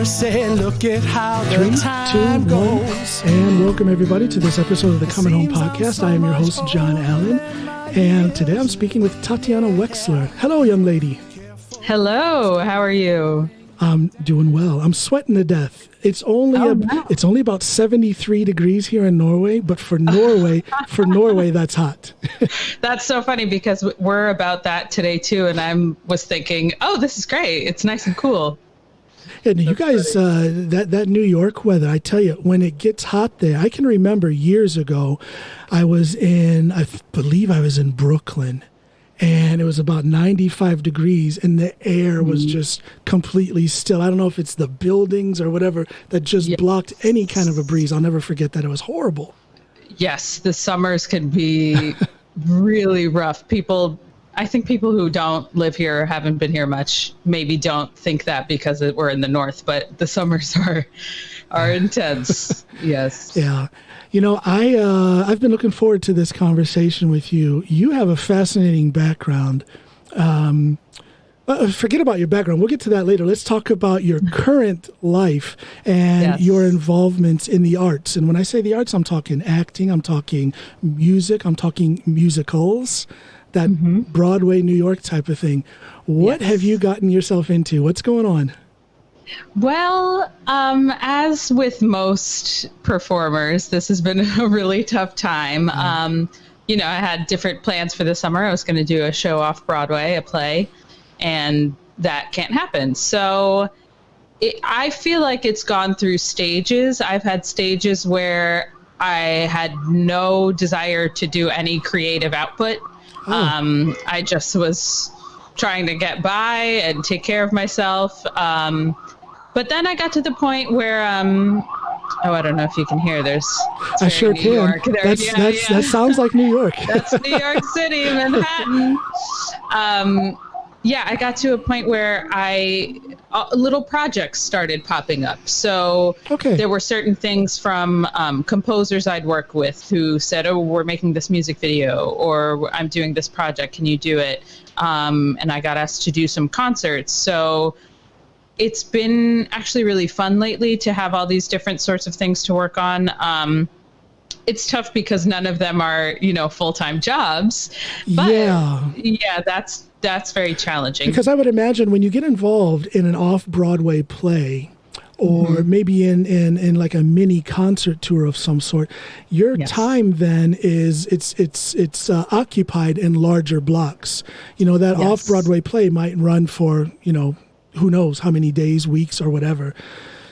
mercy, look at how the time goes. And welcome everybody to this episode of the Coming Home Podcast. I am your host, John Allen, and today I'm speaking with Tatiana Wechsler. Hello, young lady. Hello, how are you? I'm doing well. I'm sweating to death. It's only about 73 degrees here in Norway, but for Norway, that's hot. That's so funny because we're about that today too, and I was thinking, oh, this is great. It's nice and cool. And you guys, that New York weather, I tell you, when it gets hot there, I can remember years ago, I believe I was in Brooklyn, and it was about 95 degrees, and the air was just completely still. I don't know if it's the buildings or whatever that just blocked any kind of a breeze. I'll never forget that. It was horrible. Yes, the summers can be really rough. I think people who don't live here or haven't been here much maybe don't think that because we're in the north, but the summers are intense. Yes. Yeah. You know, I've been looking forward to this conversation with you. You have a fascinating background. Forget about your background. We'll get to that later. Let's talk about your current life and your involvements in the arts. And when I say the arts, I'm talking acting, I'm talking music, I'm talking musicals, that Broadway, New York type of thing. What have you gotten yourself into? What's going on? Well, as with most performers, this has been a really tough time. I had different plans for the summer. I was going to do a show off Broadway, a play, and that can't happen. So I feel like it's gone through stages. I've had stages where I had no desire to do any creative output. I just was trying to get by and take care of myself. But then I got to the point where, I don't know if you can hear. I sure can. York. That sounds like New York. That's New York City, Manhattan. I got to a point where little projects started popping up. So there were certain things from composers I'd work with who said, oh, we're making this music video, or I'm doing this project. Can you do it? And I got asked to do some concerts. So it's been actually really fun lately to have all these different sorts of things to work on. It's tough because none of them are, full-time jobs. But that's very challenging. Because I would imagine when you get involved in an off-Broadway play, or maybe in like a mini concert tour of some sort, your time then is it's occupied in larger blocks. That off-Broadway play might run for, who knows how many days, weeks, or whatever.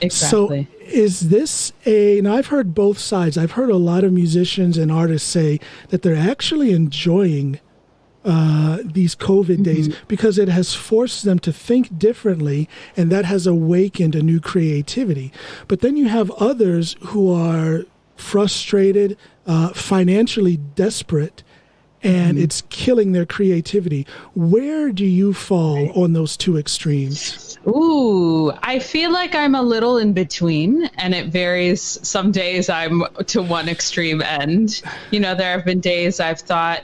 Exactly. So is this now I've heard both sides. I've heard a lot of musicians and artists say that they're actually enjoying these COVID days because it has forced them to think differently, and that has awakened a new creativity. But then you have others who are frustrated, financially desperate, and it's killing their creativity. Where do you fall on those two extremes? Ooh, I feel like I'm a little in between, and it varies. Some days I'm to one extreme end. There have been days I've thought,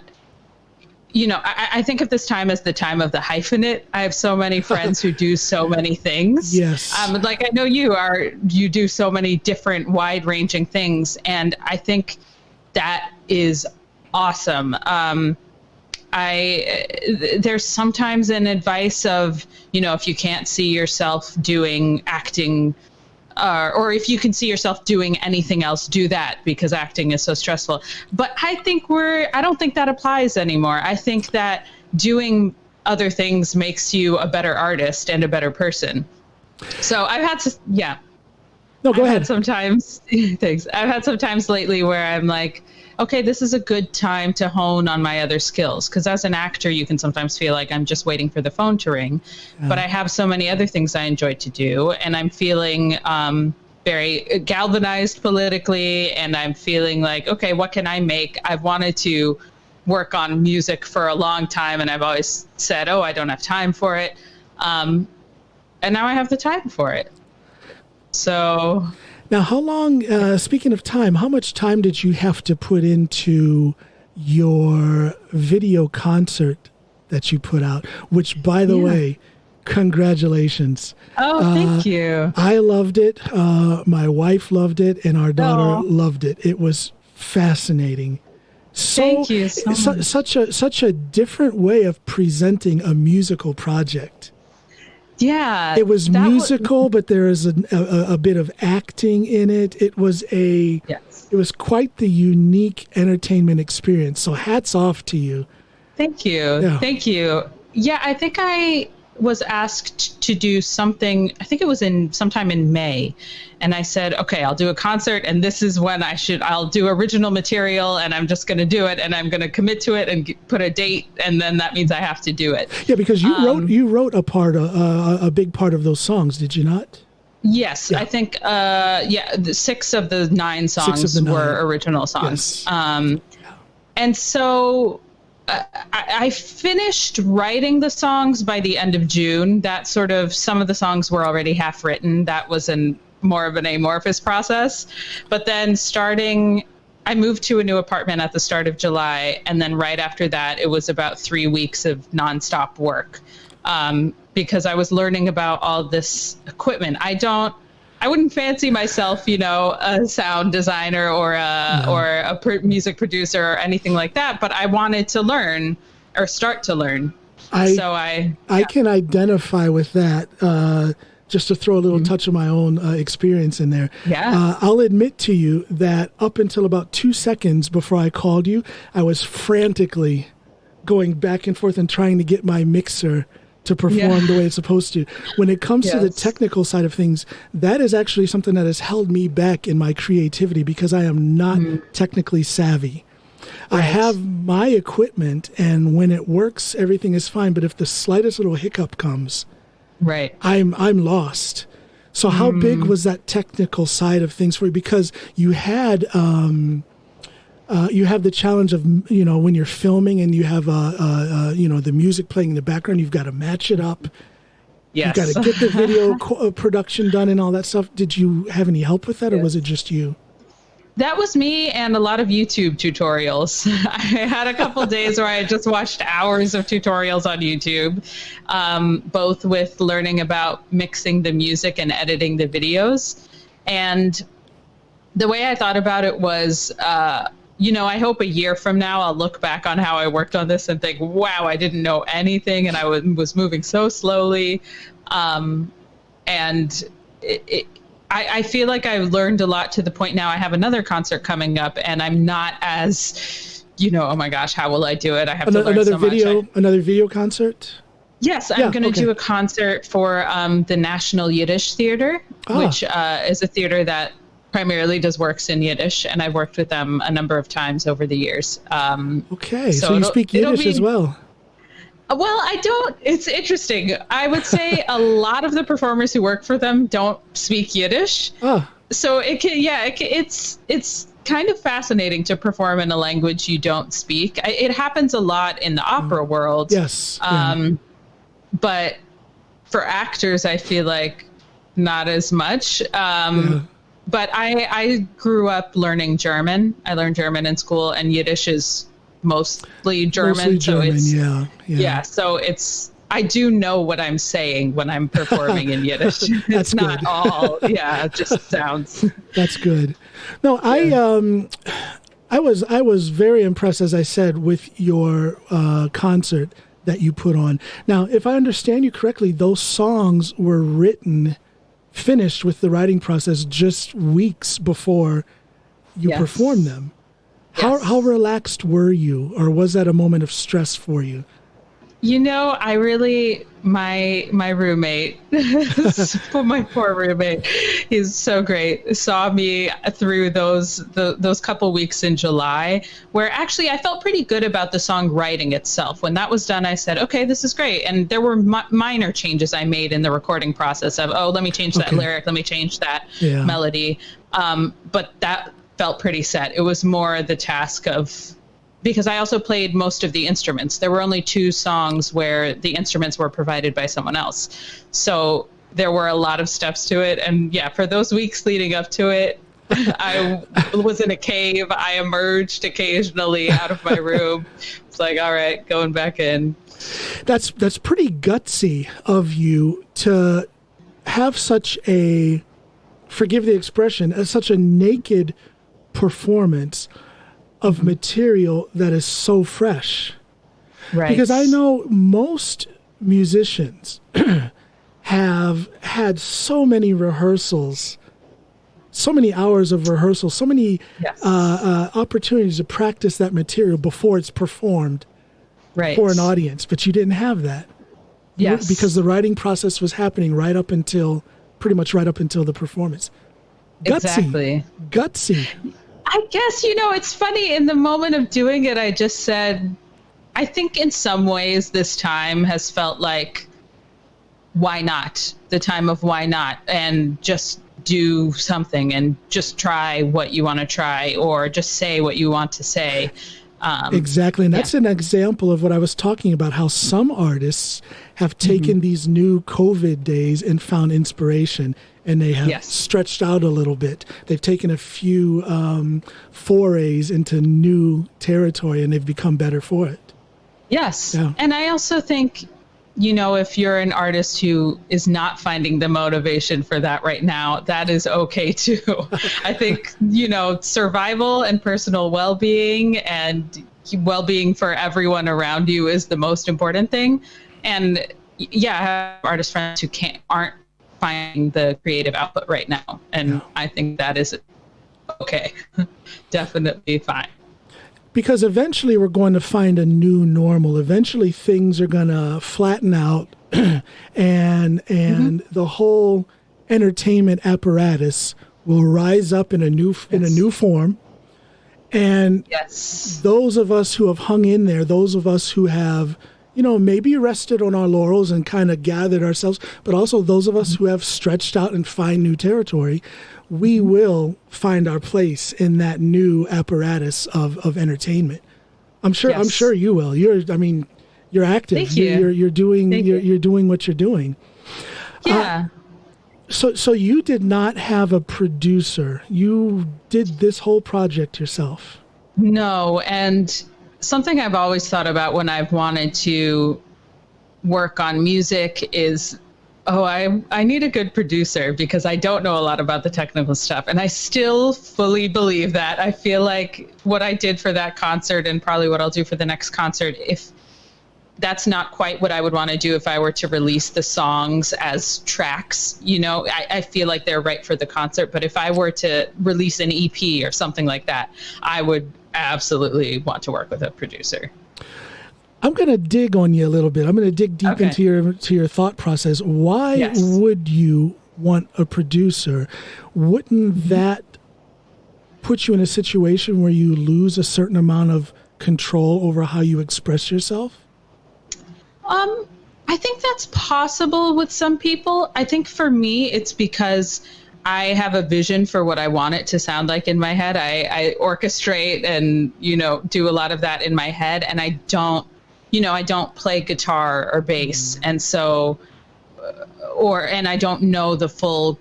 I think of this time as the time of the hyphenate. I have so many friends who do so many things. Yes. Like I know you do so many different wide-ranging things, and I think that is awesome. There's sometimes an advice of, if you can't see yourself doing acting, or if you can see yourself doing anything else, do that, because acting is so stressful. But I don't think that applies anymore. I think that doing other things makes you a better artist and a better person. So I've had to, No, go ahead. Thanks. I've had some times lately where I'm like, okay, this is a good time to hone on my other skills. Because as an actor, you can sometimes feel like I'm just waiting for the phone to ring. But I have so many other things I enjoy to do. And I'm feeling very galvanized politically. And I'm feeling like, okay, what can I make? I've wanted to work on music for a long time. And I've always said, oh, I don't have time for it. And now I have the time for it. So... Now, how long, speaking of time, how much time did you have to put into your video concert that you put out, which, by the way, Congratulations. Oh, thank you. I loved it. My wife loved it, and our daughter loved it. It was fascinating. Thank you so much. Such a different way of presenting a musical project. Yeah. It was musical, but there is a bit of acting in it. It was It was quite the unique entertainment experience. So hats off to you. Thank you. Yeah. Thank you. Yeah, I think I was asked to do something, I think it was sometime in May. And I said, okay, I'll do a concert, and this is when I'll do original material, and I'm just going to do it, and I'm going to commit to it and put a date, and then that means I have to do it. Yeah, because you wrote a big part of those songs, did you not? Yes, yeah. I think, the 6 of the 9 songs were original songs. Yes. And so I finished writing the songs by the end of June. That some of the songs were already half written. That was more of an amorphous process. But then I moved to a new apartment at the start of July. And then right after that, it was about 3 weeks of nonstop work. Because I was learning about all this equipment. I wouldn't fancy myself, a sound designer or a music producer or anything like that. But I wanted to learn or start to learn. I can identify with that. Just to throw a little touch of my own experience in there. Yeah. I'll admit to you that up until about 2 seconds before I called you, I was frantically going back and forth and trying to get my mixer to perform the way it's supposed to. When it comes to the technical side of things, that is actually something that has held me back in my creativity because I am not technically savvy. Right. I have my equipment, and when it works, everything is fine. But if the slightest little hiccup comes, right, I'm lost. So how big was that technical side of things for you? Because you had you have the challenge of, when you're filming and you have, the music playing in the background, you've got to match it up. Yes. You've got to get the video production done and all that stuff. Did you have any help with that, or was it just you? That was me and a lot of YouTube tutorials. I had a couple days where I just watched hours of tutorials on YouTube, both with learning about mixing the music and editing the videos. And the way I thought about it was, I hope a year from now I'll look back on how I worked on this and think, wow, I didn't know anything and I was moving so slowly. I feel like I've learned a lot to the point now I have another concert coming up and I'm not as, oh my gosh, how will I do it? I have to learn so much. Another video concert? Yes, I'm going to do a concert for the National Yiddish Theater, which is a theater that primarily does works in Yiddish, and I've worked with them a number of times over the years. So you speak Yiddish as well? Well, I don't. It's interesting. I would say a lot of the performers who work for them don't speak Yiddish. So it's kind of fascinating to perform in a language you don't speak. It happens a lot in the opera world. Yes. But for actors, I feel like not as much. But I grew up learning German. I learned German in school, and Yiddish is mostly German. So I do know what I'm saying when I'm performing in Yiddish. It's not all, it just sounds. That's good. No, I was very impressed, as I said, with your concert that you put on. Now, if I understand you correctly, those songs were finished with the writing process just weeks before you performed them. Yes. How relaxed were you, or was that a moment of stress for you? I really, my roommate, my poor roommate, he's so great, saw me through those couple weeks in July, where actually I felt pretty good about the song writing itself. When that was done, I said, okay, this is great. And there were minor changes I made in the recording process of, let me change that lyric, let me change that melody. But that felt pretty set. It was more the task of, because I also played most of the instruments. There were only 2 songs where the instruments were provided by someone else. So there were a lot of steps to it. And for those weeks leading up to it, I was in a cave. I emerged occasionally out of my room. It's like, all right, going back in. That's pretty gutsy of you to have such a, forgive the expression, such a naked performance of material that is so fresh. Right. Because I know most musicians have had so many rehearsals, so many hours of rehearsal, so many opportunities to practice that material before it's performed for an audience. But you didn't have that. Yes. Because the writing process was happening pretty much right up until the performance. Gutsy. Exactly. Gutsy. I guess, it's funny. In the moment of doing it, I just said, I think in some ways this time has felt like, why not? The time of why not? And just do something and just try what you want to try, or just say what you want to say. Exactly. And that's an example of what I was talking about, how some artists have taken these new COVID days and found inspiration, and they have stretched out a little bit. They've taken a few forays into new territory, and they've become better for it. Yes. Yeah. And I also think, if you're an artist who is not finding the motivation for that right now, that is okay too. I think, survival and personal well-being and well-being for everyone around you is the most important thing. And I have artist friends who aren't finding the creative output right now. And I think that is okay. Definitely fine. Because eventually we're going to find a new normal. Eventually things are going to flatten out and the whole entertainment apparatus will rise up in a new form. And those of us who have hung in there, those of us who have, maybe rested on our laurels and kind of gathered ourselves, but also those of us who have stretched out and find new territory, we will find our place in that new apparatus of entertainment. I'm sure you will. You're active. Thank you. You're doing what you're doing. Yeah. So you did not have a producer. You did this whole project yourself. No, and something I've always thought about when I've wanted to work on music is, I need a good producer, because I don't know a lot about the technical stuff. And I still fully believe that. I feel like what I did for that concert, and probably what I'll do for the next concert, if that's not quite what I would want to do if I were to release the songs as tracks, I feel like they're right for the concert. But if I were to release an EP or something like that, I would absolutely want to work with a producer. I'm going to dig on you a little bit. I'm going to dig deep into your thought process. Why would you want a producer? Wouldn't that put you in a situation where you lose a certain amount of control over how you express yourself? I think that's possible with some people. I think for me, it's because I have a vision for what I want it to sound like in my head. I orchestrate and, do a lot of that in my head, and I don't play guitar or bass. And so, and I don't know the full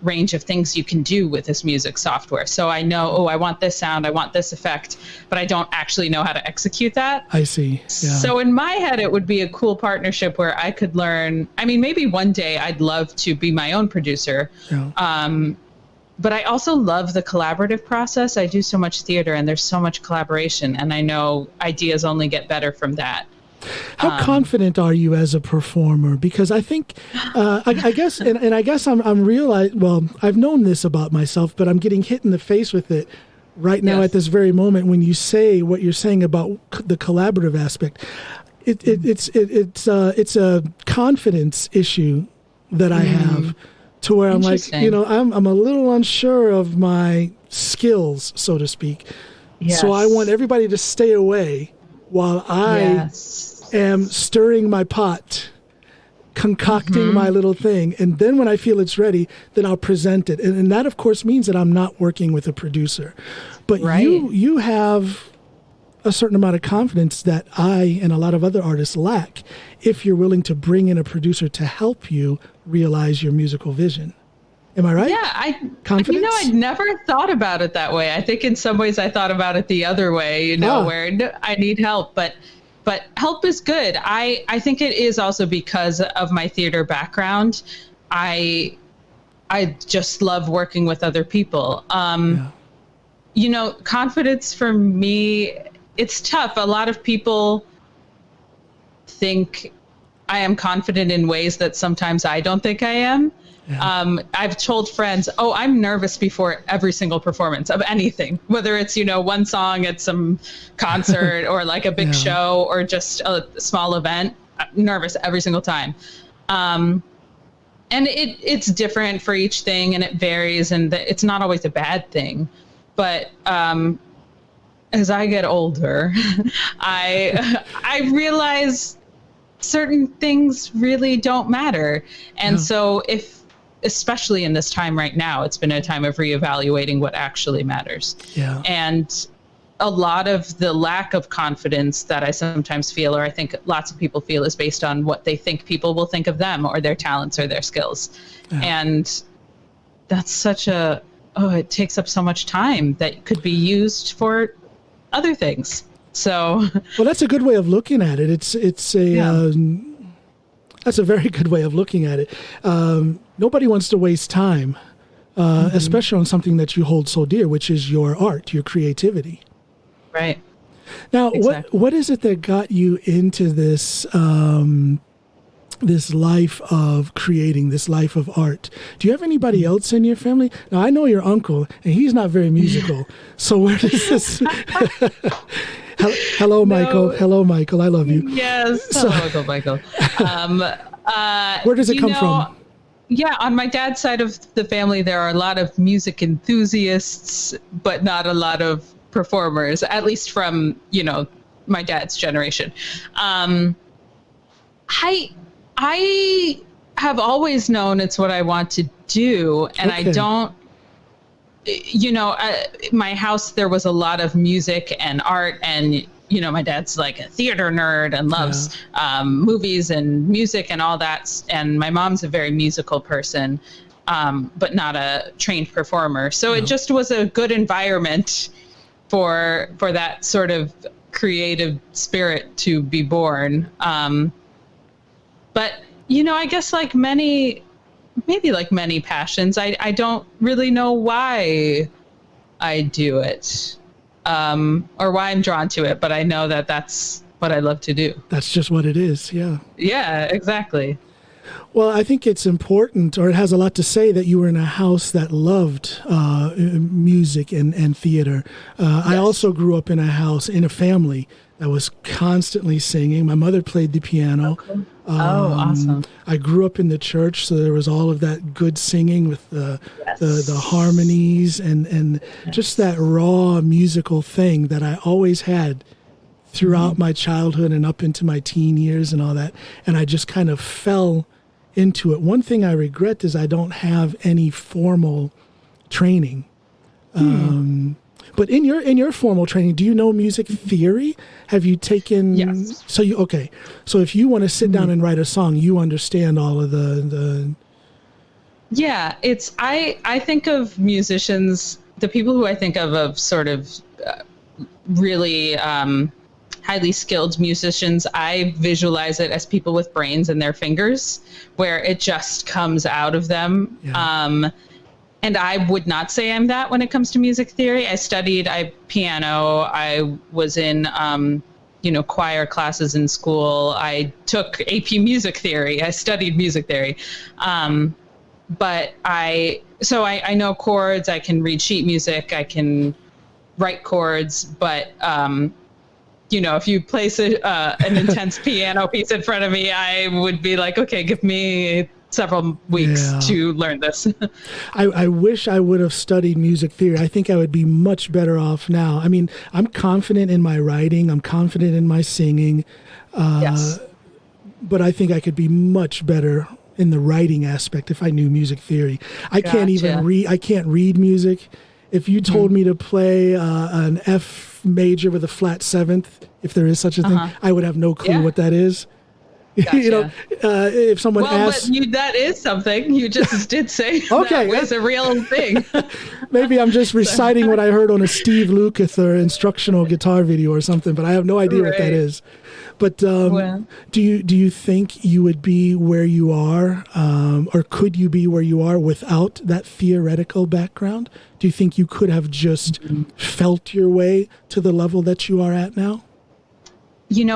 range of things you can do with this music software. So I know, I want this sound, I want this effect, but I don't actually know how to execute that. I see. Yeah. So in my head, it would be a cool partnership where I could learn. Maybe one day I'd love to be my own producer. Yeah. But I also love the collaborative process. I do so much theater, and there's so much collaboration, and I know ideas only get better from that. How confident are you as a performer? Because I think, I guess I'm realizing, well, I've known this about myself, but I'm getting hit in the face with it right now at this very moment when you say what you're saying about the collaborative aspect. It's a confidence issue that I have, to where I'm like, I'm a little unsure of my skills, so to speak. Yes. So I want everybody to stay away while I am stirring my pot, concocting my little thing. And then when I feel it's ready, then I'll present it. And that, of course, means that I'm not working with a producer. But you have a certain amount of confidence that I and a lot of other artists lack if you're willing to bring in a producer to help you realize your musical vision. Am I right? Yeah, Confidence? I'd never thought about it that way. I think in some ways I thought about it the other way, where I need help, but help is good. I think it is also because of my theater background. I just love working with other people. Confidence for me, it's tough. A lot of people think I am confident in ways that sometimes I don't think I am. Yeah. I've told friends, I'm nervous before every single performance of anything, whether it's, one song at some concert or like a big show or just a small event. I'm nervous every single time. And it's different for each thing, and it varies, and it's not always a bad thing. But as I get older, I realize certain things really don't matter. And so especially in this time right now, it's been a time of reevaluating what actually matters. Yeah. And a lot of the lack of confidence that I sometimes feel, or I think lots of people feel, is based on what they think people will think of them or their talents or their skills. Yeah. And that's it takes up so much time that could be used for other things. So, well, that's a good way of looking at it. That's a very good way of looking at it. Nobody wants to waste time, especially on something that you hold so dear, which is your art, your creativity. Right. Now, exactly. What is it that got you into this this life of creating, this life of art? Do you have anybody else in your family? Now, I know your uncle, and he's not very musical. So where does this... Hello, Michael. Hello, Michael. I love you. Yes. Hello, Michael. Where does it come from? Yeah, on my dad's side of the family, there are a lot of music enthusiasts, but not a lot of performers, at least from, my dad's generation. I have always known it's what I want to do, and I don't, my house, there was a lot of music and art, and, my dad's like a theater nerd and loves movies and music and all that. And my mom's a very musical person, but not a trained performer. So it just was a good environment for that sort of creative spirit to be born. But, I guess like many passions, I don't really know why I do it, or why I'm drawn to it, but I know that that's what I love to do. That's just what it is. Yeah. Yeah, exactly. Well, I think it's important, or it has a lot to say, that you were in a house that loved music and theater. Yes. I also grew up in a family that was constantly singing. My mother played the piano. Okay. Awesome. I grew up in the church, so there was all of that good singing with the harmonies and just that raw musical thing that I always had throughout my childhood and up into my teen years and all that. And I just kind of fell into it. One thing I regret is I don't have any formal training. But in your formal training, do you know music theory? Have you taken? Yes. So So if you want to sit down and write a song, you understand all of the. Yeah, I think of musicians, the people who I think of sort of really highly skilled musicians. I visualize it as people with brains in their fingers, where it just comes out of them. Yeah. And I would not say I'm that when it comes to music theory. I studied piano. I was in, choir classes in school. I took AP music theory. I studied music theory. But I know chords. I can read sheet music. I can write chords. But, if you place an intense piano piece in front of me, I would be like, okay, give me several weeks to learn this. I wish I would have studied music theory. I think I would be much better off now. I mean, I'm confident in my writing. I'm confident in my singing. Yes. But I think I could be much better in the writing aspect if I knew music theory. I can't even read. I can't read music. If you told me to play an F major with a flat seventh, if there is such a thing, I would have no clue what that is. Gotcha. If someone Well, asks, but that is something you just did say. Okay, that was a real thing. maybe I'm just reciting what I heard on a Steve Lukather instructional guitar video or something, but I have no idea what that Right. is. But Well. do you think you would be where you are, or could you be where you are without that theoretical background? Do you think you could have just felt your way to the level that you are at now?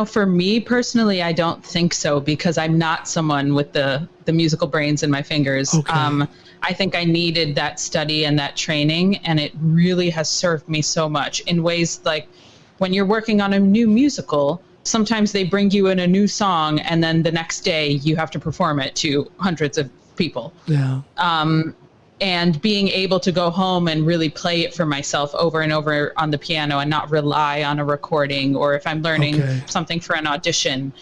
For me personally, I don't think so, because I'm not someone with the musical brains in my fingers. Okay. I think I needed that study and that training, and it really has served me so much in ways like when you're working on a new musical, sometimes they bring you in a new song and then the next day you have to perform it to hundreds of people. Yeah. And being able to go home and really play it for myself over and over on the piano and not rely on a recording, or if I'm learning something for an audition,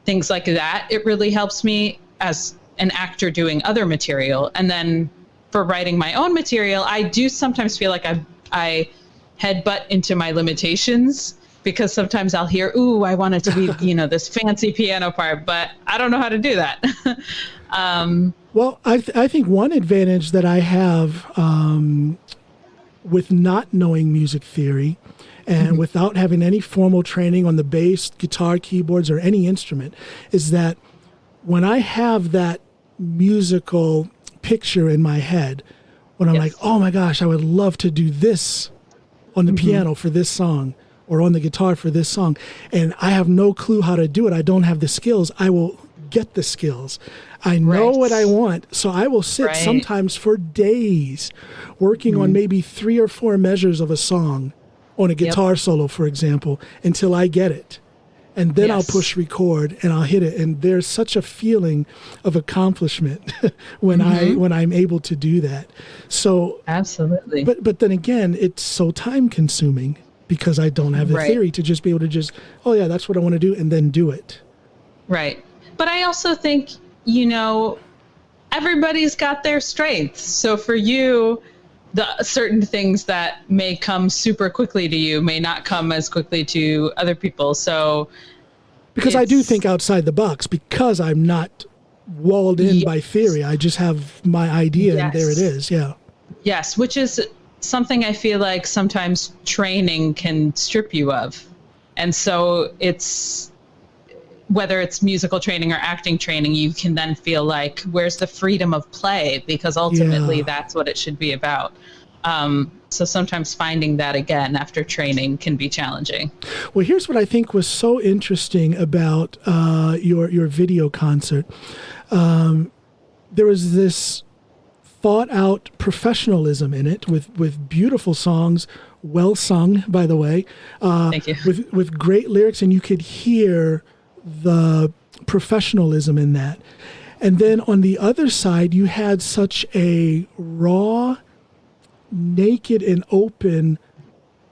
things like that, it really helps me as an actor doing other material. And then for writing my own material, I do sometimes feel like I headbutt into my limitations, because sometimes I'll hear, ooh, I want it to be, this fancy piano part, but I don't know how to do that. Well, I think one advantage that I have with not knowing music theory and without having any formal training on the bass, guitar, keyboards, or any instrument is that when I have that musical picture in my head, when I'm like, oh my gosh, I would love to do this on the piano for this song or on the guitar for this song, and I have no clue how to do it, I don't have the skills, I will get the skills. I know what I want, so I will sit sometimes for days working on maybe 3 or 4 measures of a song on a guitar solo, for example, until I get it. And then I'll push record and I'll hit it. And there's such a feeling of accomplishment when I'm able to do that. So absolutely. But then again, it's so time consuming because I don't have the theory to just be able to just, oh yeah, that's what I want to do, and then do it. Right. But I also think, everybody's got their strengths. So for you, the certain things that may come super quickly to you may not come as quickly to other people. So because I do think outside the box, because I'm not walled in by theory. I just have my idea and there it is. Yeah. Yes. Which is something I feel like sometimes training can strip you of. And so whether it's musical training or acting training, you can then feel like, where's the freedom of play? Because ultimately that's what it should be about. So sometimes finding that again after training can be challenging. Well, here's what I think was so interesting about your video concert. There was this thought out professionalism in it with beautiful songs, well sung, by the way. Thank you. With great lyrics, and you could hear the professionalism in that. And then on the other side, you had such a raw, naked and open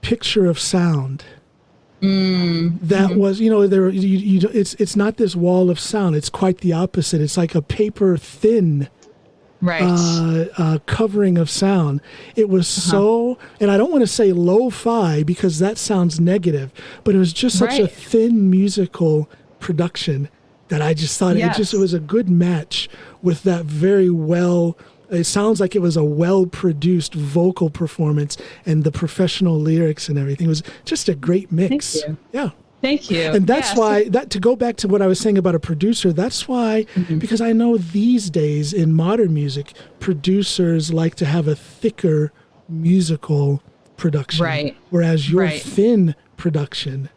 picture of sound. That was, it's not this wall of sound. It's quite the opposite. It's like a paper thin covering of sound. It was so, and I don't want to say lo-fi because that sounds negative, but it was just such a thin musical production that I just thought it was a good match with that very well. It sounds like it was a well-produced vocal performance and the professional lyrics and everything. It was just a great mix. Thank you. Yeah. Thank you. And that's why, to go back to what I was saying about a producer, that's why, because I know these days in modern music, producers like to have a thicker musical production. Right. Whereas your thin production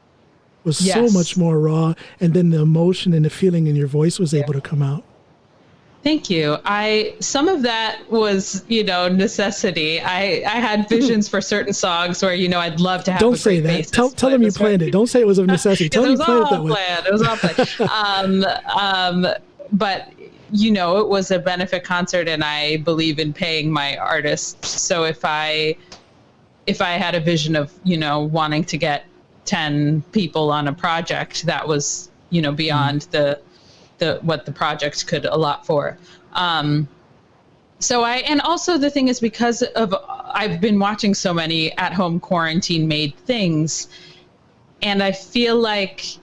was so much more raw, and then the emotion and the feeling in your voice was able to come out. Thank you. Some of that was, necessity. I had visions for certain songs where, I'd love to have Don't a say great that. bassist, Tell them you planned it. Don't say it was a necessity. Tell them you planned it that way. It was all planned. But, it was a benefit concert, and I believe in paying my artists. So if I had a vision of, wanting to get 10 people on a project, that was, beyond the what the project could allot for. And also the thing is, because I've been watching so many at home quarantine made things, and I feel like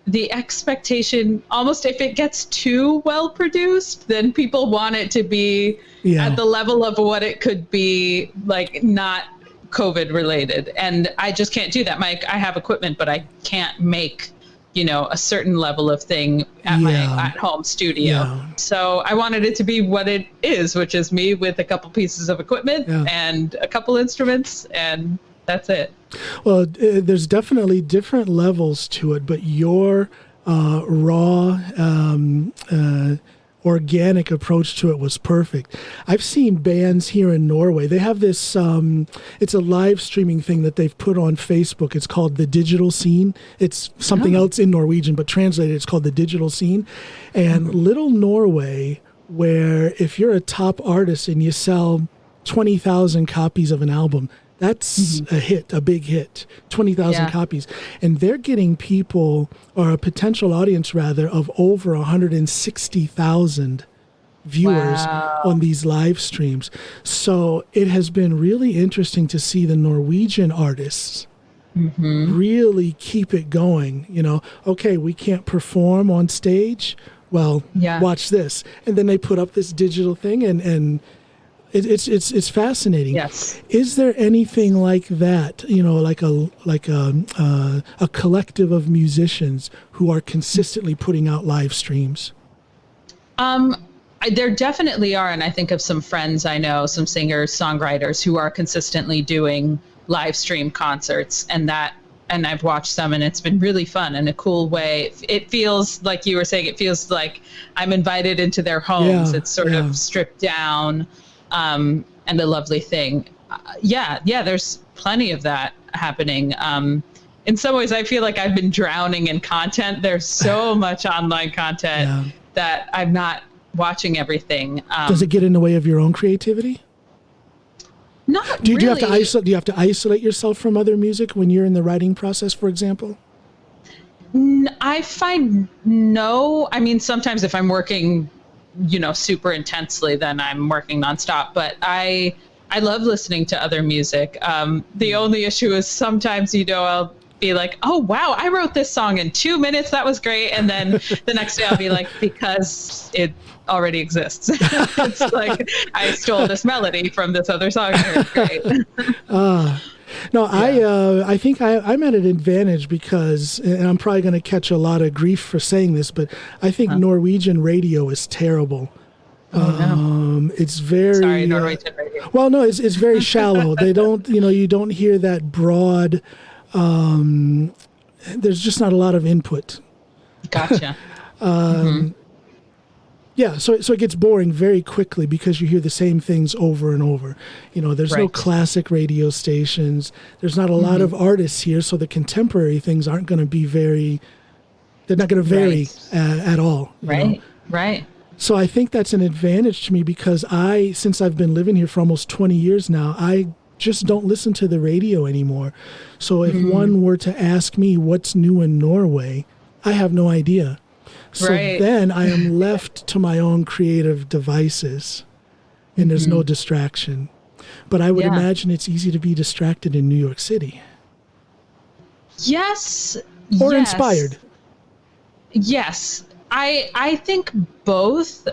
the expectation, almost if it gets too well produced, then people want it to be at the level of what it could be, like not COVID related. And I just can't do that. I have equipment, but I can't make, a certain level of thing at my at-home studio. Yeah. So I wanted it to be what it is, which is me with a couple pieces of equipment and a couple instruments, and that's it. Well, there's definitely different levels to it, but your raw, organic approach to it was perfect. I've seen bands here in Norway. They have this, it's a live streaming thing that they've put on Facebook. It's called The Digital Scene. It's something else in Norwegian, but translated, it's called The Digital Scene. And Little Norway, where if you're a top artist and you sell 20,000 copies of an album, that's a hit, a big hit, 20,000 copies. And they're getting people, or a potential audience rather, of over 160,000 viewers on these live streams. So it has been really interesting to see the Norwegian artists really keep it going. Okay, we can't perform on stage. Well, watch this. And then they put up this digital thing and it's fascinating. Yes. Is there anything like that? Like a collective of musicians who are consistently putting out live streams? There definitely are, and I think of some friends I know, some singers, songwriters who are consistently doing live stream concerts, and I've watched some, and it's been really fun in a cool way. It feels like you were saying. It feels like I'm invited into their homes. It's sort of stripped down. And a lovely thing. There's plenty of that happening. In some ways, I feel like I've been drowning in content. There's so much online content that I'm not watching everything. Does it get in the way of your own creativity? Not really. Do you have to isolate yourself from other music when you're in the writing process, for example? I find no. I mean, sometimes if I'm working super intensely, then I'm working nonstop. But I love listening to other music. The only issue is sometimes, I'll be like, oh, wow, I wrote this song in 2 minutes. That was great. And then the next day I'll be like, because it already exists. It's like, I stole this melody from this other song. It's great. No, I think I'm at an advantage because, and I'm probably going to catch a lot of grief for saying this, but I think Norwegian radio is terrible. It's very... Sorry, Norwegian radio. Well, no, it's very shallow. They don't, you don't hear that broad... there's just not a lot of input. Gotcha. Yeah, so it gets boring very quickly because you hear the same things over and over. There's no classic radio stations. There's not a lot of artists here, so the contemporary things aren't going to be they're not going to vary at all. Right. So I think that's an advantage to me because since I've been living here for almost 20 years now, I just don't listen to the radio anymore. So if one were to ask me what's new in Norway, I have no idea. So then I am left to my own creative devices, and there's no distraction. But I would imagine it's easy to be distracted in New York City. Yes. Or inspired. Yes. I think both.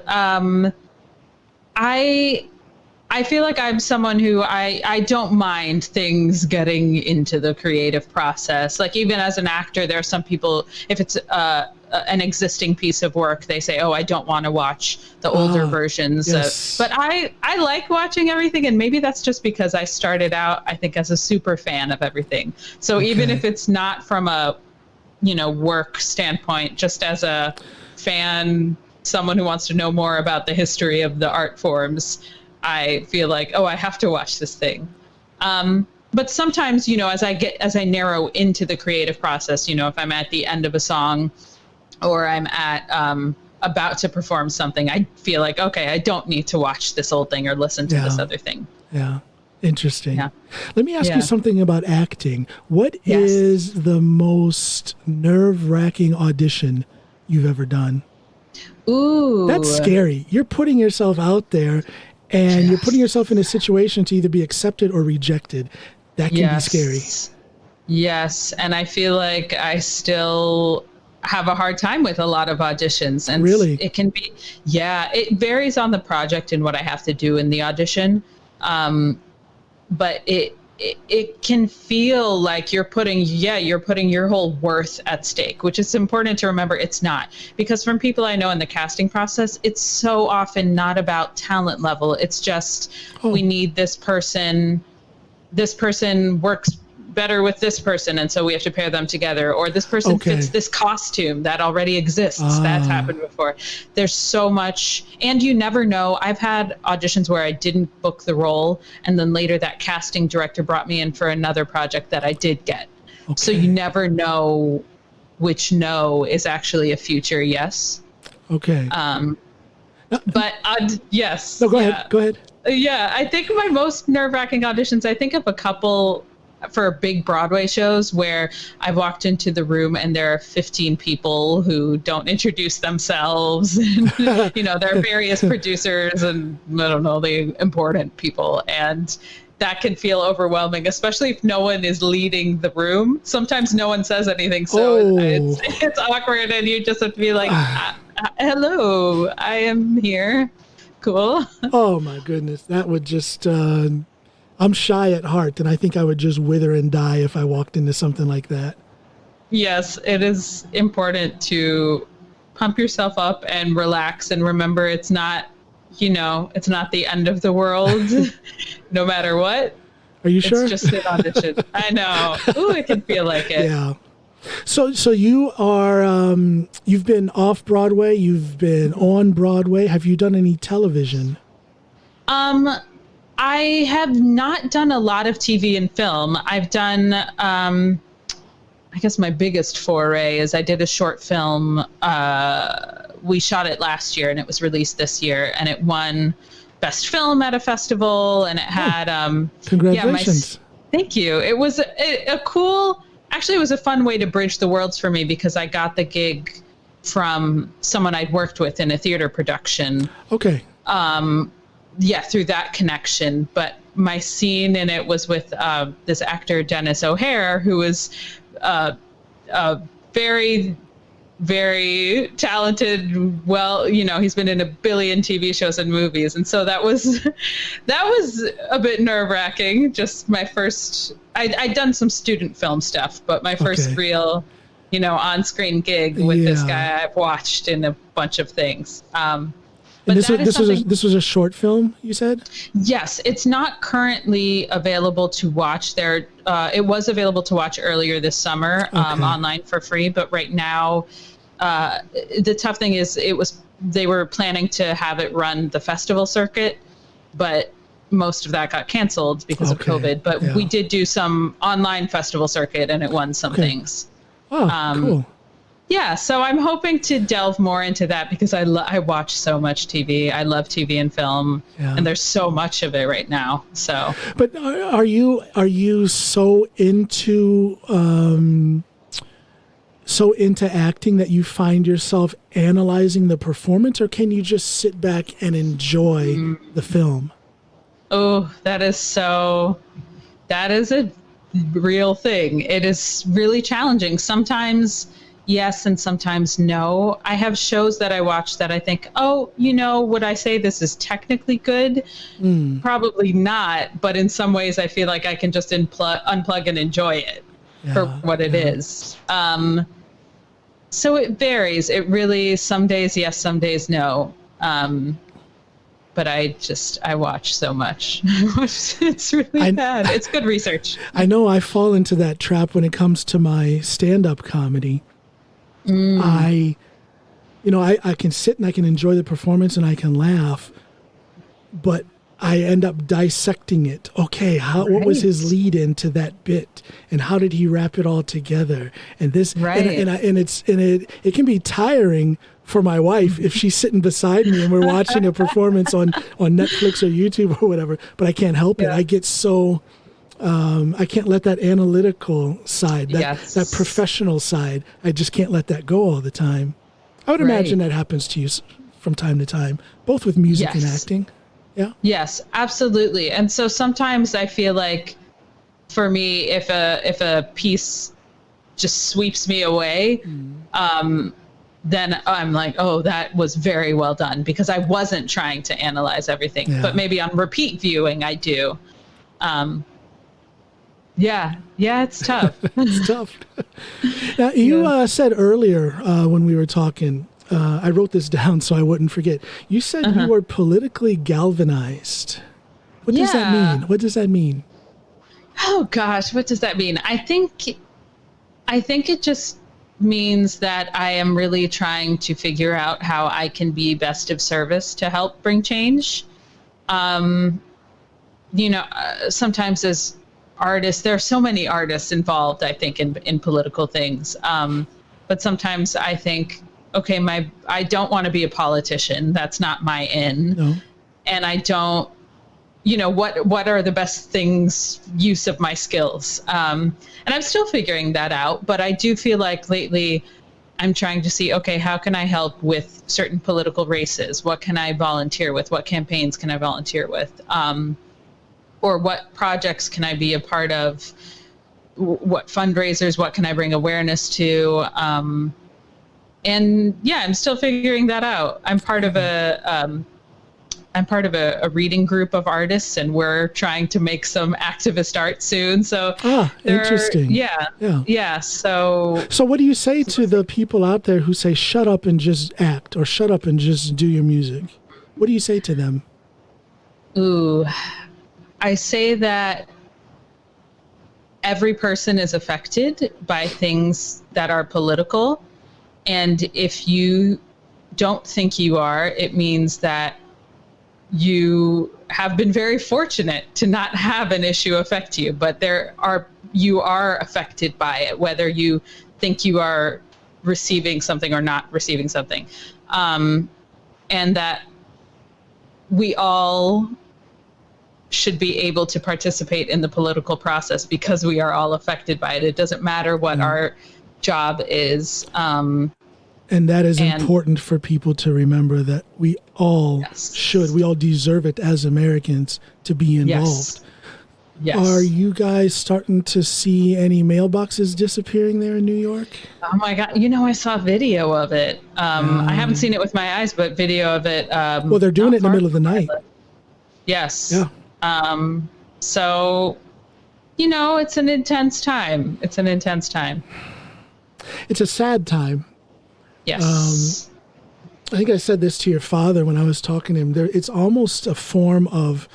I feel like I'm someone who I don't mind things getting into the creative process. Like even as an actor, there are some people, if it's an existing piece of work, they say, oh, I don't want to watch the older versions. Yes. But I like watching everything. And maybe that's just because I started out, I think, as a super fan of everything. So even if it's not from a, work standpoint, just as a fan, someone who wants to know more about the history of the art forms, I feel like, oh, I have to watch this thing. But sometimes, as I narrow into the creative process, if I'm at the end of a song or I'm at about to perform something, I feel like, okay, I don't need to watch this old thing or listen to this other thing. Yeah. Interesting. Yeah. Let me ask you something about acting. What is the most nerve-wracking audition you've ever done? Ooh. That's scary. You're putting yourself out there and you're putting yourself in a situation to either be accepted or rejected. That can be scary. Yes. And I feel like I still have a hard time with a lot of auditions. And really, it can be, yeah, it varies on the project and what I have to do in the audition. But it can feel like you're putting your whole worth at stake, which is important to remember. It's not, because from people I know in the casting process, it's so often not about talent level. It's just, we need this person. This person works better with this person, and so we have to pair them together, or this person fits this costume that already exists. That's happened before. There's so much, and you never know. I've had auditions where I didn't book the role, and then later that casting director brought me in for another project that I did get. So you never know which no is actually a future yes. But yes. No, go ahead. Yeah, I think my most nerve-wracking auditions, I think of a couple for big Broadway shows where I've walked into the room and there are 15 people who don't introduce themselves. And, there are various producers and, I don't know, the important people. And that can feel overwhelming, especially if no one is leading the room. Sometimes no one says anything, so it's awkward, and you just have to be like, hello, I am here. Cool. Oh my goodness. That would just, I'm shy at heart, and I think I would just wither and die if I walked into something like that. Yes, it is important to pump yourself up and relax and remember it's not, it's not the end of the world, no matter what. Are you sure? It's just an audition. I know. Ooh, it can feel like it. Yeah. So you are, you've been off Broadway, you've been on Broadway. Have you done any television? I have not done a lot of TV and film. I've done, I guess my biggest foray is I did a short film. We shot it last year and it was released this year, and it won Best Film at a festival, and it had, congratulations. Thank you. It was a cool, actually it was a fun way to bridge the worlds for me, because I got the gig from someone I'd worked with in a theater production. Okay. Through that connection. But my scene in it was with this actor, Dennis O'Hare, who is very, very talented. Well, he's been in a billion TV shows and movies. And so that was a bit nerve-wracking. Just my first, I'd done some student film stuff, but my first real, on-screen gig with this guy I've watched in a bunch of things. But this was a short film, you said? Yes, it's not currently available to watch. It was available to watch earlier this summer online for free, but right now, the tough thing is they were planning to have it run the festival circuit, but most of that got canceled because of COVID. But we did do some online festival circuit, and it won some things. Oh, cool. Yeah, so I'm hoping to delve more into that, because I watch so much TV. I love TV and film, and there's so much of it right now. So, but are you so into acting that you find yourself analyzing the performance, or can you just sit back and enjoy the film? Oh, that is a real thing. It is really challenging. Sometimes yes, and sometimes no. I have shows that I watch that I think, would I say this is technically good? Probably not. But in some ways, I feel like I can just unplug and enjoy it for what it is. So it varies. It really, some days yes, some days no. But I watch so much. It's really bad. It's good research. I know I fall into that trap when it comes to my stand-up comedy. I can sit and I can enjoy the performance and I can laugh, but I end up dissecting it. Okay, what was his lead into that bit, and how did he wrap it all together? And this, it can be tiring for my wife if she's sitting beside me and we're watching a performance on Netflix or YouTube or whatever. But I can't help it. I get so. I can't let that analytical side, that professional side, I just can't let that go all the time. I would imagine that happens to you from time to time, both with music and acting. Yeah. Yes, absolutely. And so sometimes I feel like, for me, if a piece just sweeps me away, then I'm like, oh, that was very well done, because I wasn't trying to analyze everything. Yeah. But maybe on repeat viewing, I do. Yeah, it's tough. It's tough. Now, you said earlier when we were talking, I wrote this down so I wouldn't forget. You said you were politically galvanized. What does that mean? What does that mean? Oh gosh, what does that mean? I think it just means that I am really trying to figure out how I can be best of service to help bring change. Sometimes as artists, there are so many artists involved, I think, in political things. But sometimes I think, okay, I don't want to be a politician. That's not my in. No. And I don't, what are the best use of my skills? And I'm still figuring that out, but I do feel like lately I'm trying to see, okay, how can I help with certain political races? What can I volunteer with? What campaigns can I volunteer with? Or what projects can I be a part of? What fundraisers? What can I bring awareness to? And yeah, I'm still figuring that out. I'm part of a reading group of artists, and we're trying to make some activist art soon. So interesting. Yeah. So what do you say to the people out there who say, shut up and just act, or shut up and just do your music? What do you say to them? Ooh, I say that every person is affected by things that are political. And if you don't think you are, it means that you have been very fortunate to not have an issue affect you, but you are affected by it, whether you think you are receiving something or not receiving something. And that we all should be able to participate in the political process because we are all affected by it. It doesn't matter what our job is. And that is important for people to remember, that we all we all deserve it as Americans to be involved. Yes. Are you guys starting to see any mailboxes disappearing there in New York? Oh my God. I saw a video of it. I haven't seen it with my eyes, but video of it. Well, they're doing it in the middle of the night. Yes. Yeah. So, it's an intense time. It's a sad time. Yes. I think I said this to your father when I was talking to him. It's almost a form of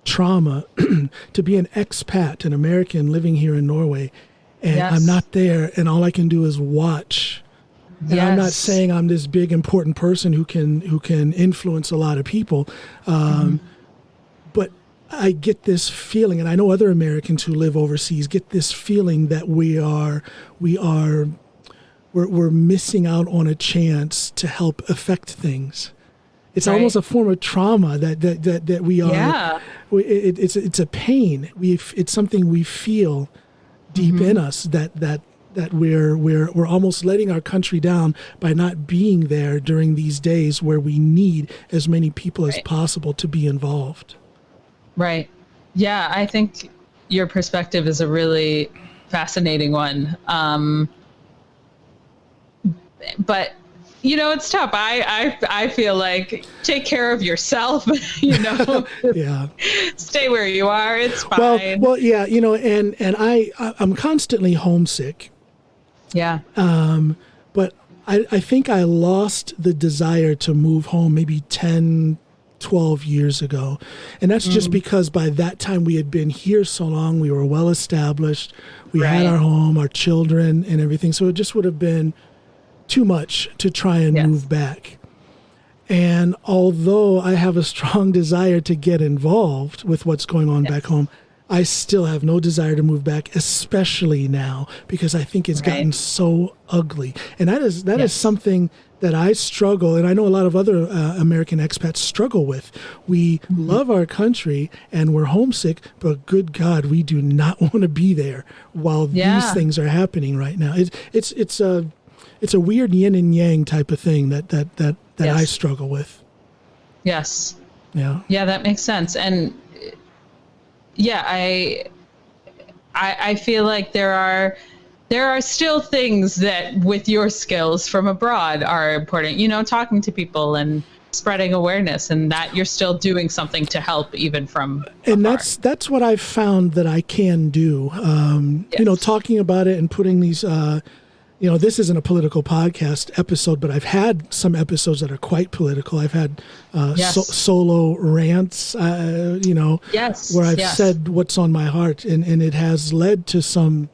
trauma to be an expat, an American living here in Norway, and I'm not there, and all I can do is watch. And I'm not saying I'm this big important person who can influence a lot of people, but I get this feeling, and I know other Americans who live overseas get this feeling that we're missing out on a chance to help affect things. It's almost a form of trauma that we are. Yeah. It's a pain. It's something we feel deep in us that we're almost letting our country down by not being there during these days where we need as many people as possible to be involved. Right. Yeah, I think your perspective is a really fascinating one. But it's tough. I feel like take care of yourself, Yeah. Stay where you are. It's fine. Well, yeah, and I'm constantly homesick. Yeah. But I think I lost the desire to move home maybe 10, 12 years ago. And that's just because by that time we had been here so long, we were well established. We had our home, our children and everything. So it just would have been too much to try and move back. And although I have a strong desire to get involved with what's going on back home, I still have no desire to move back, especially now, because I think it's gotten so ugly. And that is something that I struggle, and I know a lot of other American expats struggle with. We love our country and we're homesick, but good God, we do not want to be there while these things are happening right now. It's a weird yin and yang type of thing that I struggle with. Yes. Yeah. Yeah, that makes sense. And I feel like there are there are still things that with your skills from abroad are important, talking to people and spreading awareness, and that you're still doing something to help even from and afar. that's what I've found that I can do. Yes. Talking about it and putting these this isn't a political podcast episode, but I've had some episodes that are quite political. I've had solo rants, where I've said what's on my heart, and it has led to some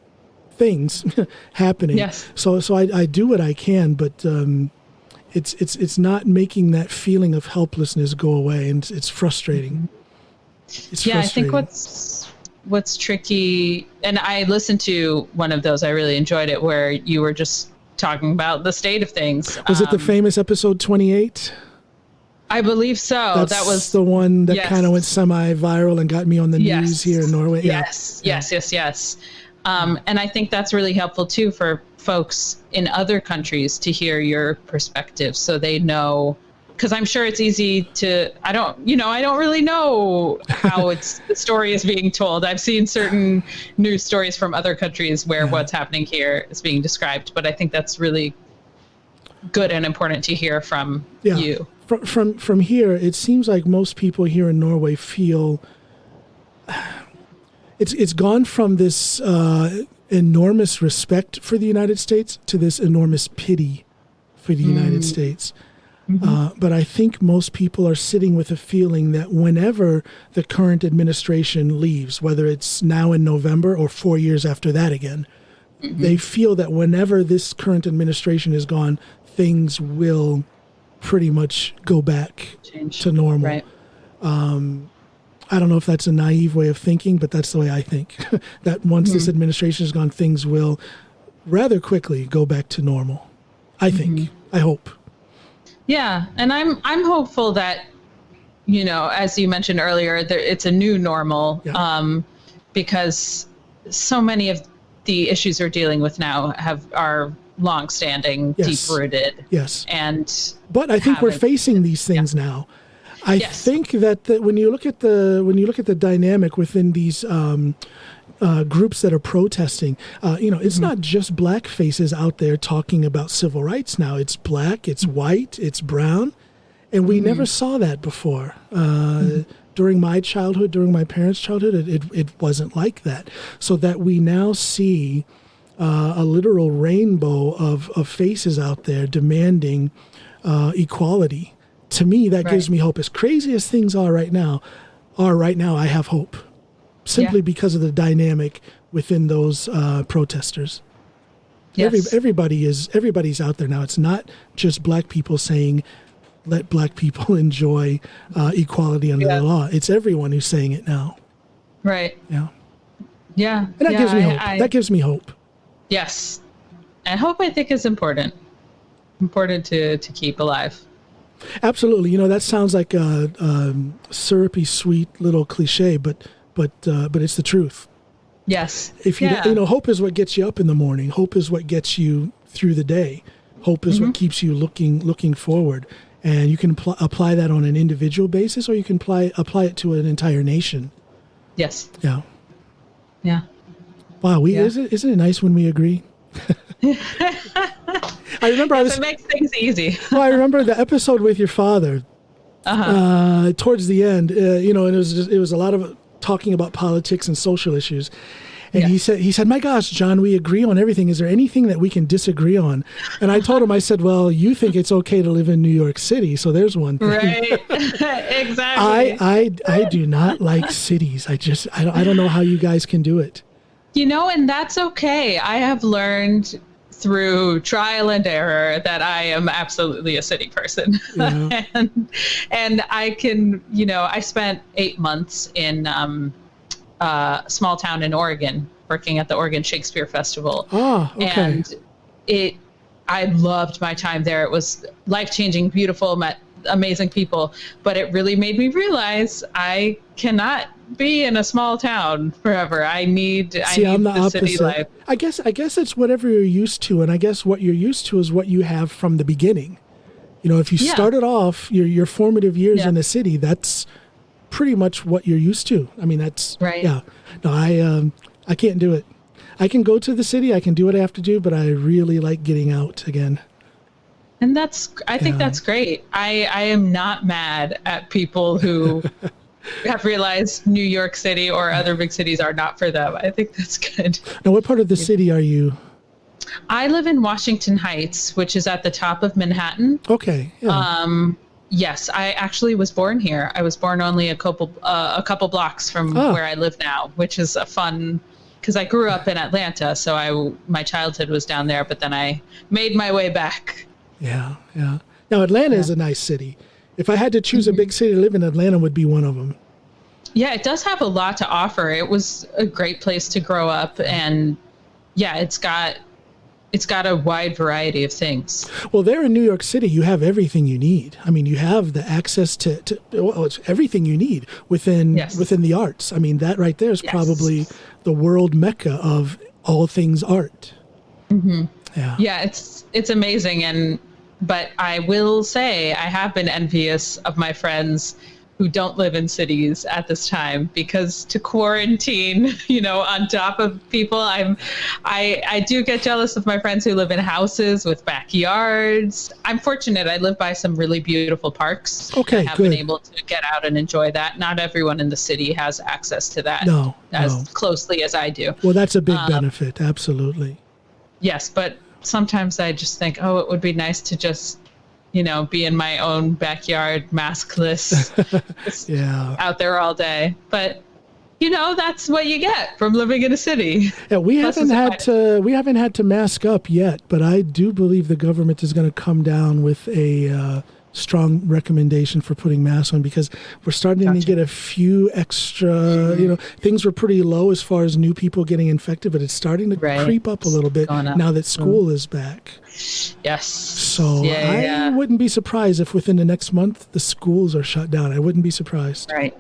things happening. Yes. So I do what I can, but it's not making that feeling of helplessness go away, and it's frustrating. It's frustrating. I think what's tricky, and I listened to one of those, I really enjoyed it, where you were just talking about the state of things. Was it the famous episode 28? I believe so. That was the one that kind of went semi-viral and got me on the news here in Norway. Yes. And I think that's really helpful too for folks in other countries to hear your perspective, so they know. Because I'm sure it's easy to, I don't really know how the story is being told. I've seen certain news stories from other countries where what's happening here is being described, but I think that's really good and important to hear from you. From here, it seems like most people here in Norway feel it's gone from this enormous respect for the United States to this enormous pity for the United States. But I think most people are sitting with a feeling that whenever the current administration leaves, whether it's now in November or 4 years after that again, they feel that whenever this current administration is gone, things will pretty much go back to normal. Right. I don't know if that's a naive way of thinking, but that's the way I think. That once this administration is gone, things will rather quickly go back to normal. I think. I hope. Yeah, and I'm hopeful that, as you mentioned earlier, it's a new normal, because so many of the issues we're dealing with now are long-standing, deep-rooted. Yes. But I think we're facing these things now. I think that when you look at the dynamic within these groups that are protesting, it's not just black faces out there talking about civil rights now. It's black, it's white, it's brown, and we never saw that before. During my childhood, during my parents' childhood, it wasn't like that. So that we now see a literal rainbow of faces out there demanding equality. To me, that gives me hope. As crazy as things are right now, I have hope. Simply because of the dynamic within those protesters. Yes. Everybody's out there now. It's not just black people saying, let black people enjoy equality under the law. It's everyone who's saying it now. Right. Yeah. Yeah. And that gives me hope. That gives me hope. Yes. And hope, I think, is important. Important to keep alive. Absolutely. That sounds like a syrupy, sweet little cliche, but it's the truth. Yes. If hope is what gets you up in the morning. Hope is what gets you through the day. Hope is what keeps you looking forward. And you can apply that on an individual basis, or you can apply it to an entire nation. Yes. Yeah. Yeah. Wow. Isn't it nice when we agree? I remember it makes things easy. Well, I remember the episode with your father. Towards the end, and it was a lot of talking about politics and social issues. And he said, "My gosh, John, we agree on everything. Is there anything that we can disagree on?" And I told him, I said, "Well, you think it's okay to live in New York City, so there's one thing." Right. Exactly. I do not like cities. I don't know how you guys can do it. And that's okay. I have learned through trial and error that I am absolutely a city person. Yeah. and I can, I spent 8 months in a small town in Oregon working at the Oregon Shakespeare Festival. Oh, okay. And I loved my time there. It was life-changing, beautiful, met amazing people, but it really made me realize I cannot be in a small town forever. I'm the city life. I guess it's whatever you're used to, and I guess what you're used to is what you have from the beginning. If you started off your formative years in the city, that's pretty much what you're used to. I mean, that's right. Yeah. No, I can't do it. I can go to the city, I can do what I have to do, but I really like getting out again. And I think that's great. I am not mad at people who have realized New York City or other big cities are not for them. I think that's good. Now, what part of the city are you? I live in Washington Heights, which is at the top of Manhattan. Okay. Yeah. Yes, I actually was born here. I was born only a couple blocks from where I live now, which is a fun, because I grew up in Atlanta, so my childhood was down there, but then I made my way back. Yeah. Now, Atlanta is a nice city. If I had to choose a big city to live in, Atlanta would be one of them. Yeah, it does have a lot to offer. It was a great place to grow up, and yeah, it's got a wide variety of things. Well, there in New York City, you have everything you need. I mean, you have the access to it's everything you need within the arts. I mean, that right there is probably the world mecca of all things art. Mm-hmm. Yeah, it's amazing, but I will say I have been envious of my friends who don't live in cities at this time, because to quarantine, on top of people, I do get jealous of my friends who live in houses with backyards. I'm fortunate. I live by some really beautiful parks. Okay, I have been able to get out and enjoy that. Not everyone in the city has access to that as closely as I do. Well, that's a big benefit. Absolutely. Yes, but sometimes I just think, it would be nice to just be in my own backyard, maskless, out there all day. But that's what you get from living in a city. Yeah, we haven't had to mask up yet, but I do believe the government is going to come down with a strong recommendation for putting masks on, because we're starting to get a few extra, things were pretty low as far as new people getting infected, but it's starting to creep up a little bit now that school is back. Yes. So I wouldn't be surprised if within the next month the schools are shut down. I wouldn't be surprised. Right.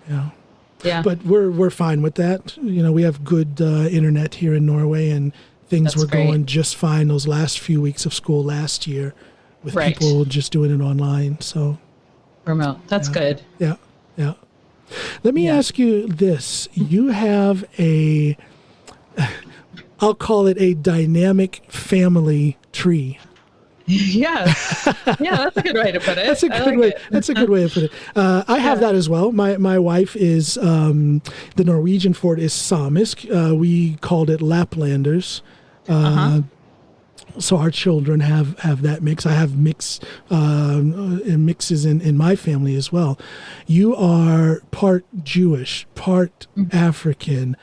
Yeah. But we're fine with that. We have good internet here in Norway, and things were going just fine those last few weeks of school last year, with people just doing it online. So remote. That's good. Yeah. Let me ask you this. You have I'll call it a dynamic family tree. Yeah, that's a good way to put it. That's a good way. That's a good way to put it. I have that as well. My wife is the Norwegian for it is samisk. We called it Laplanders. So our children have that mix. I have mixes in my family as well. You are part Jewish, part African.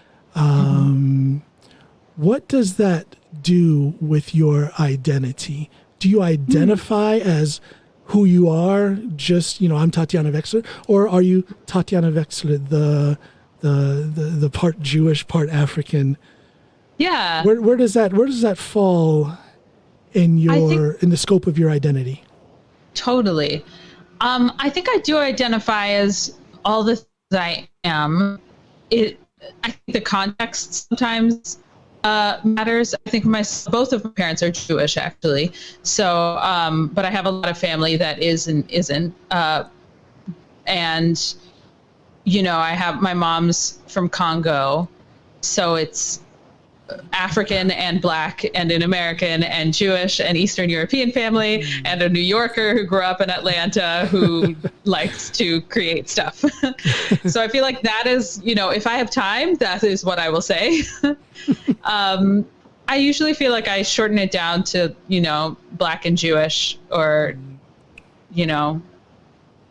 What does that do with your identity? Do you identify as who you are? Just, I'm Tatiana Wechsler, or are you Tatiana Wechsler, the part Jewish, part African? Yeah. Where does that fall in in the scope of your identity? Totally. I think I do identify as all the things I am. I think the context sometimes matters. I think both of my parents are Jewish, actually. So, but I have a lot of family that is and isn't. And, I have my mom's from Congo, so it's African and Black and an American and Jewish and Eastern European family, and a New Yorker who grew up in Atlanta who likes to create stuff. So I feel like that is, if I have time, that is what I will say. I usually feel like I shorten it down to, Black and Jewish, or,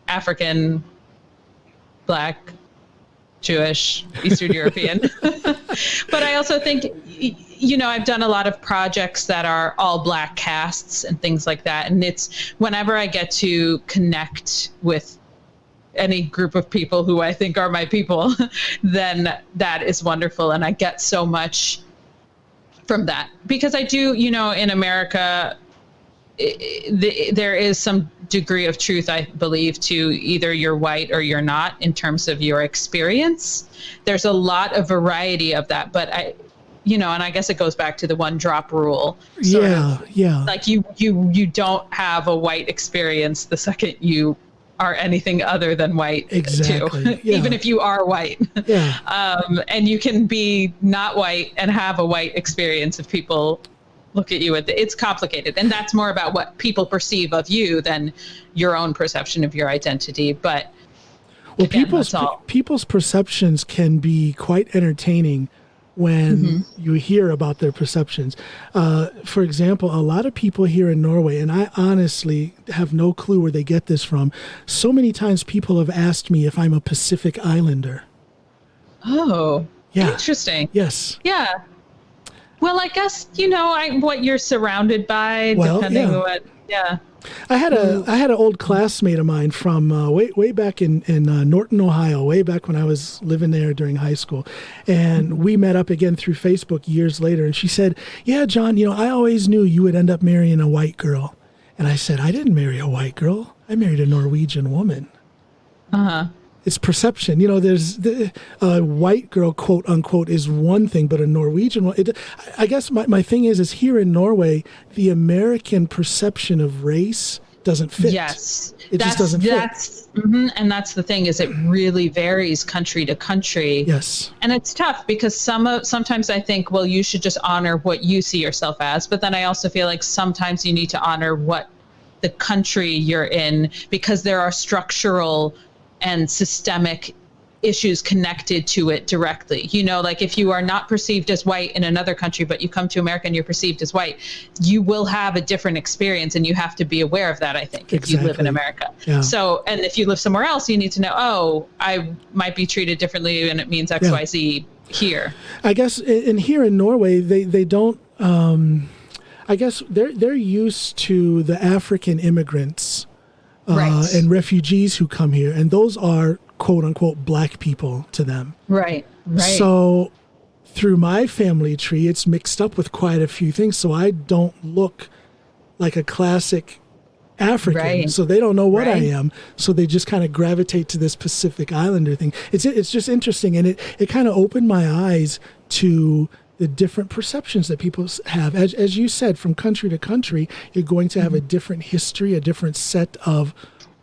African, Black, Jewish, Eastern European. But I also think, I've done a lot of projects that are all Black casts and things like that. And it's whenever I get to connect with any group of people who I think are my people, then that is wonderful. And I get so much from that, because I do, in America, there is some degree of truth, I believe, to either you're white or you're not in terms of your experience. There's a lot of variety of that, but and I guess it goes back to the one drop rule. Yeah. Like you don't have a white experience the second you are anything other than white Exactly. too, Yeah. even if you are white. Yeah. And you can be not white and have a white experience if people look at you. It's complicated. And that's more about what people perceive of you than your own perception of your identity. But well, again, people's perceptions can be quite entertaining when you hear about their perceptions. For example, a lot of people here in Norway, and I honestly have no clue where they get this from. So many times people have asked me if I'm a Pacific Islander. Oh, yeah. Interesting. Yes. Yeah. Well, I guess, what you're surrounded by, depending on what, yeah. I had an old classmate of mine from way back in Norton, Ohio, way back when I was living there during high school, and we met up again through Facebook years later. And she said, "Yeah, John, I always knew you would end up marrying a white girl." And I said, "I didn't marry a white girl. I married a Norwegian woman." It's perception. There's a white girl, quote unquote, is one thing, but a Norwegian one. I guess my thing is here in Norway, the American perception of race doesn't fit. Yes. It just doesn't fit. And that's the thing, is it really varies country to country. Yes. And it's tough because sometimes I think, well, you should just honor what you see yourself as. But then I also feel like sometimes you need to honor what the country you're in, because there are structural and systemic issues connected to it directly. Like if you are not perceived as white in another country, but you come to America and you're perceived as white, you will have a different experience, and you have to be aware of that, I think, if you live in America. Yeah. So, and if you live somewhere else, you need to know, I might be treated differently, and it means X, Y, Z here. I guess here in Norway, they don't, I guess they're used to the African immigrants right. And refugees who come here, and those are quote unquote black people to them. Right. So through my family tree, it's mixed up with quite a few things. So I don't look like a classic African. Right. So they don't know what I am. So they just kind of gravitate to this Pacific Islander thing. It's just interesting, and it kind of opened my eyes to the different perceptions that people have. As you said, from country to country, you're going to have a different history, a different set of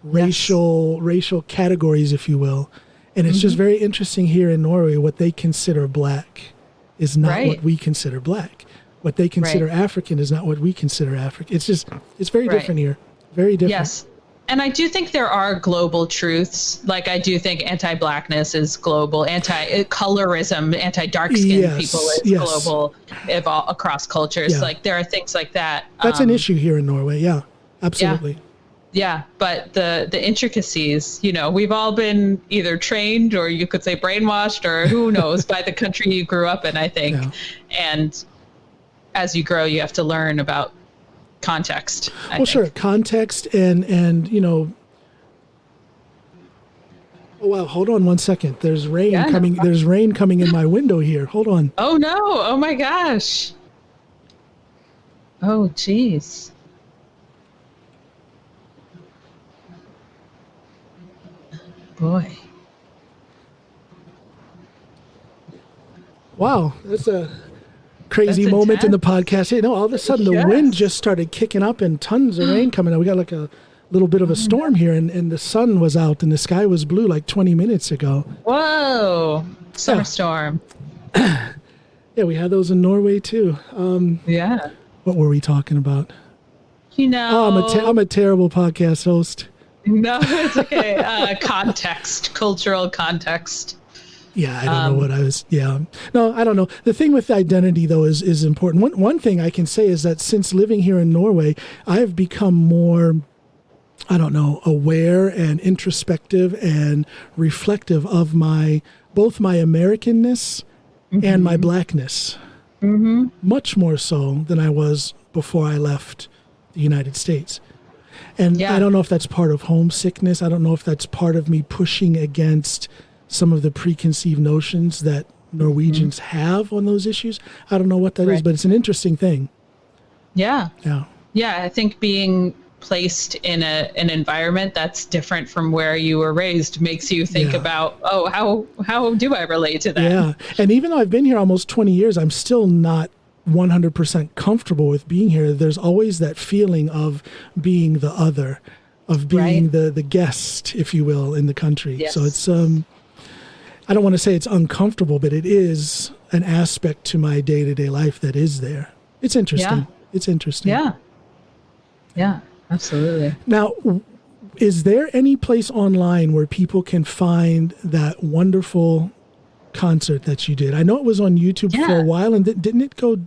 racial categories, if you will. And it's just very interesting here in Norway, what they consider black is not what we consider black. What they consider African is not what we consider African. It's very different here. Very different. Yes. And I do think there are global truths. Like, I do think anti-blackness is global, anti-colorism, anti-dark-skinned people is global across cultures. Yeah. Like, there are things like that. That's an issue here in Norway. Yeah, absolutely. Yeah, but the intricacies, we've all been either trained, or you could say brainwashed, or who knows, by the country you grew up in, I think. Yeah. And as you grow, you have to learn about context. Sure. Context and oh wow, hold on one second. There's rain coming. There's rain coming in my window here. Hold on. Oh no. Oh my gosh. Oh geez. Boy. Wow, that's a crazy moment in the podcast. Hey, no, all of a sudden the wind just started kicking up and tons of rain coming out. We got like a little bit of a storm here, and the sun was out and the sky was blue like 20 minutes ago. Whoa, summer storm. Yeah, we had those in Norway too. What were we talking about? I'm a terrible podcast host. No, it's okay. Cultural context. Yeah, I don't know what I was. Yeah, no, I don't know. The thing with identity, though, is important. One thing I can say is that since living here in Norway, I have become more, aware and introspective and reflective of both my Americanness and my blackness. Mm-hmm. Much more so than I was before I left the United States. And I don't know if that's part of homesickness. I don't know if that's part of me pushing against some of the preconceived notions that Norwegians have on those issues. I don't know what that is, but it's an interesting thing. Yeah. Yeah. Yeah. I think being placed in an environment that's different from where you were raised makes you think about, how do I relate to that? Yeah. And even though I've been here almost 20 years, I'm still not 100% comfortable with being here. There's always that feeling of being the other. of being the guest, if you will, in the country. Yes. So it's I don't want to say it's uncomfortable, but it is an aspect to my day-to-day life that is there. It's interesting. Yeah. It's interesting. Yeah. Yeah, absolutely. Now, is there any place online where people can find that wonderful concert that you did? I know it was on YouTube for a while, and didn't it go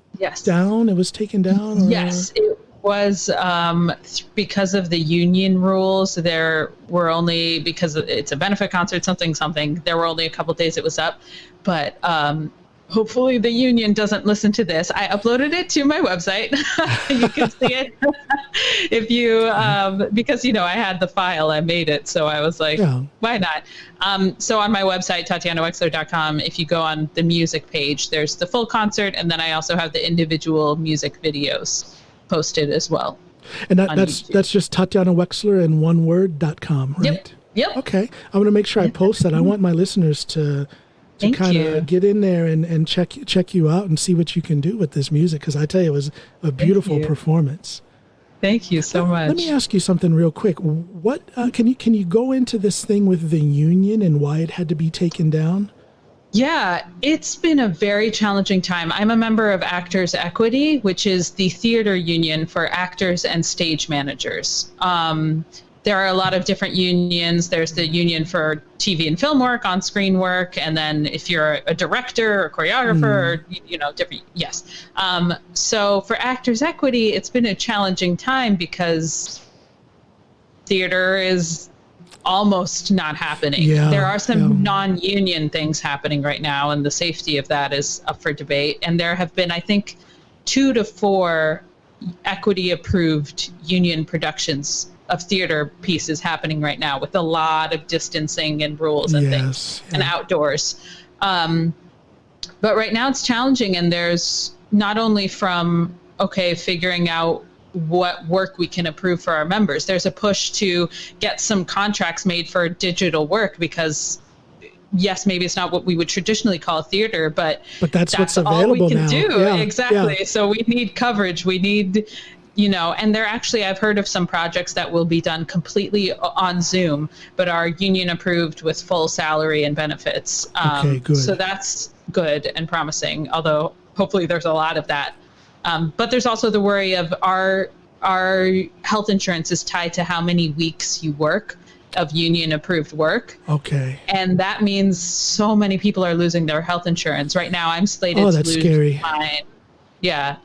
down? It was taken down? Or? Yes, it was because of the union rules. There were only, because it's a benefit concert, something, there were only a couple days it was up. But hopefully the union doesn't listen to this. I uploaded it to my website. You can see it if you, because, I had the file, I made it. So I was like, why not? So on my website, TatianaWechsler.com, if you go on the music page, there's the full concert. And then I also have the individual music videos posted as well. And that's just Tatiana Wechsler in one word.com, right? Yep. Okay. I'm going to make sure I post that. I want my listeners to kind of get in there and check you out and see what you can do with this music, because I tell you, it was a beautiful performance. Thank you so much. Let me ask you something real quick. What can you go into this thing with the union and why it had to be taken down? Yeah, it's been a very challenging time. I'm a member of Actors Equity, which is the theater union for actors and stage managers. There are a lot of different unions. There's the union for TV and film work, on-screen work, and then if you're a director or choreographer, or, different. Yes. So for Actors Equity, it's been a challenging time because theater is almost not happening. Yeah, there are some non-union things happening right now, and the safety of that is up for debate. And there have been, I think, 2 to 4 equity-approved union productions of theater pieces happening right now, with a lot of distancing and rules and things, and outdoors. But right now it's challenging, and there's not only from, figuring out what work we can approve for our members. There's a push to get some contracts made for digital work, because yes, maybe it's not what we would traditionally call theater, but that's what's available all we can now. do. Yeah. Exactly. Yeah. So we need coverage. We need, and I've heard of some projects that will be done completely on Zoom, but are union approved with full salary and benefits. Okay, good. So that's good and promising, although hopefully there's a lot of that. But there's also the worry of our health insurance is tied to how many weeks you work of union approved work. Okay. And that means so many people are losing their health insurance. Right now I'm slated to lose scary. mine. Yeah.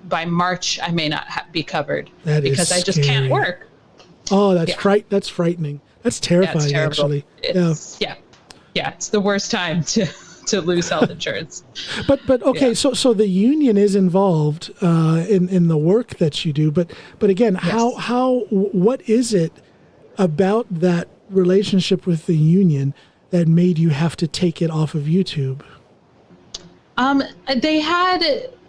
By March, I may not be covered because I just can't work. Oh, that's that's frightening. That's terrifying, actually. Yeah, it's the worst time to lose health insurance. But okay, so the union is involved in the work that you do. But again, what is it about that relationship with the union that made you have to take it off of YouTube? They had,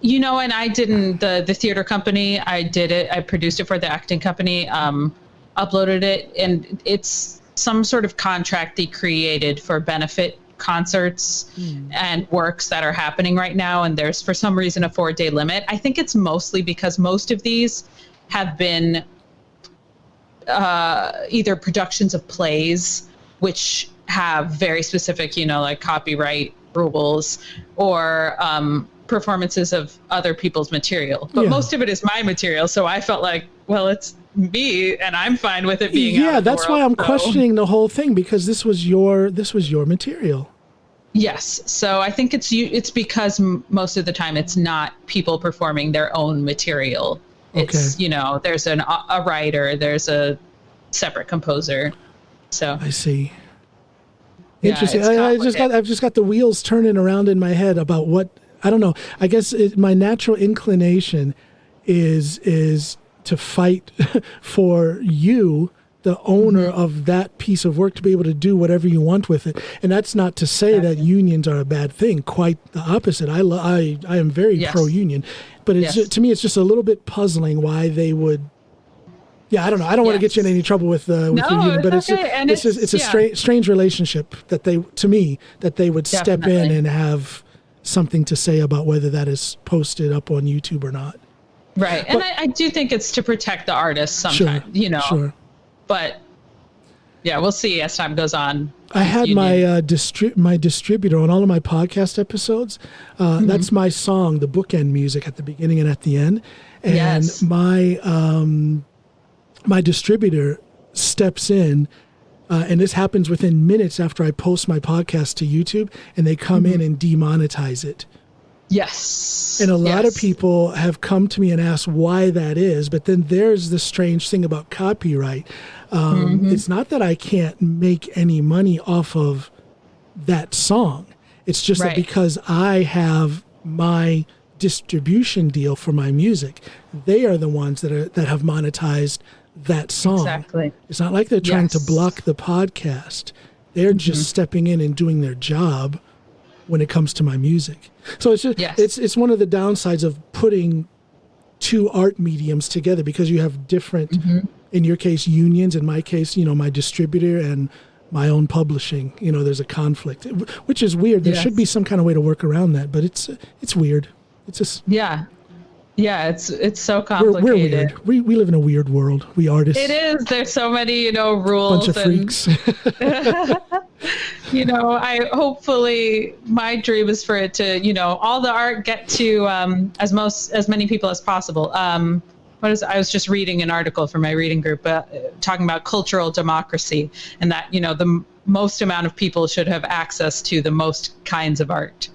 and I didn't, the theater company, I did it. I produced it for the acting company, uploaded it, and it's some sort of contract they created for benefit concerts and works that are happening right now. And there's, for some reason, a 4-day limit. I think it's mostly because most of these have been either productions of plays, which have very specific, like copyright rules, or performances of other people's material. But most of it is my material. So I felt like, well, it's me and I'm fine with it being out of the that's world, why I'm questioning the whole thing, because this was your material. Yes. So I think it's because most of the time it's not people performing their own material. It's, there's a writer, there's a separate composer. So I see. Interesting. I've just got the wheels turning around in my head about what, I don't know. I guess my natural inclination is to fight for you, the owner of that piece of work, to be able to do whatever you want with it. And that's not to say that unions are a bad thing. Quite the opposite. I am very pro-union, but to me, it's just a little bit puzzling why they would. Yeah, I don't know. I don't want to get you in any trouble with your union, but it's a strange relationship that they would step in and have something to say about whether that is posted up on YouTube or not. Right. And I do think it's to protect the artists sometimes, Sure. But yeah, we'll see as time goes on. I had my my distributor on all of my podcast episodes. That's my song, the bookend music at the beginning and at the end. And my my distributor steps in, and this happens within minutes after I post my podcast to YouTube, and they come in and demonetize it. Yes. And a lot of people have come to me and asked why that is. But then there's the strange thing about copyright. It's not that I can't make any money off of that song. It's just that because I have my distribution deal for my music, they are the ones that have monetized that song. Exactly. It's not like they're trying to block the podcast. They're just stepping in and doing their job when it comes to my music. So it's just it's one of the downsides of putting two art mediums together, because you have different, in your case, unions, in my case, my distributor and my own publishing, there's a conflict, which is weird. There should be some kind of way to work around that, but it's weird. It's just it's so complicated. We're weird. We live in a weird world. We artists. It is. There's so many, rules. Bunch of freaks. Hopefully my dream is for it to, all the art get to as many people as possible. I was just reading an article for my reading group talking about cultural democracy, and that, the most amount of people should have access to the most kinds of art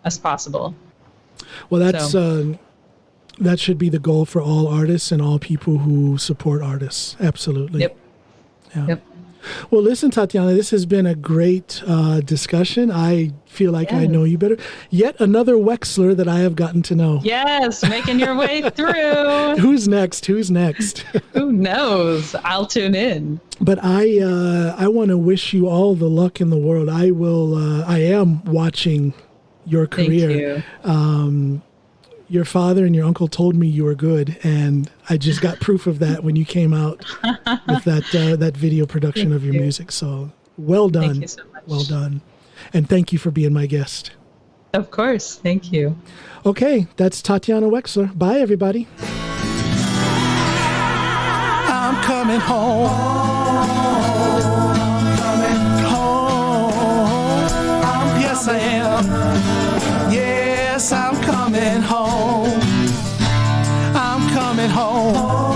as possible. Well, that's that should be the goal for all artists and all people who support artists. Absolutely. Yep. Yeah. Yep. Well, listen, Tatiana, this has been a great discussion. I feel like I know you better. Yet another Wechsler that I have gotten to know. Yes, making your way through. Who's next? Who knows? I'll tune in. But I want to wish you all the luck in the world. I am watching your career. Thank you. Your father and your uncle told me you were good, and I just got proof of that when you came out with that video production of your music. So well done. Thank you so much. Well done. And thank you for being my guest. Of course. Thank you. Okay, that's Tatiana Wechsler. Bye, everybody. I'm coming home. Yes, I am. Yes, I'm coming home. I'm coming home.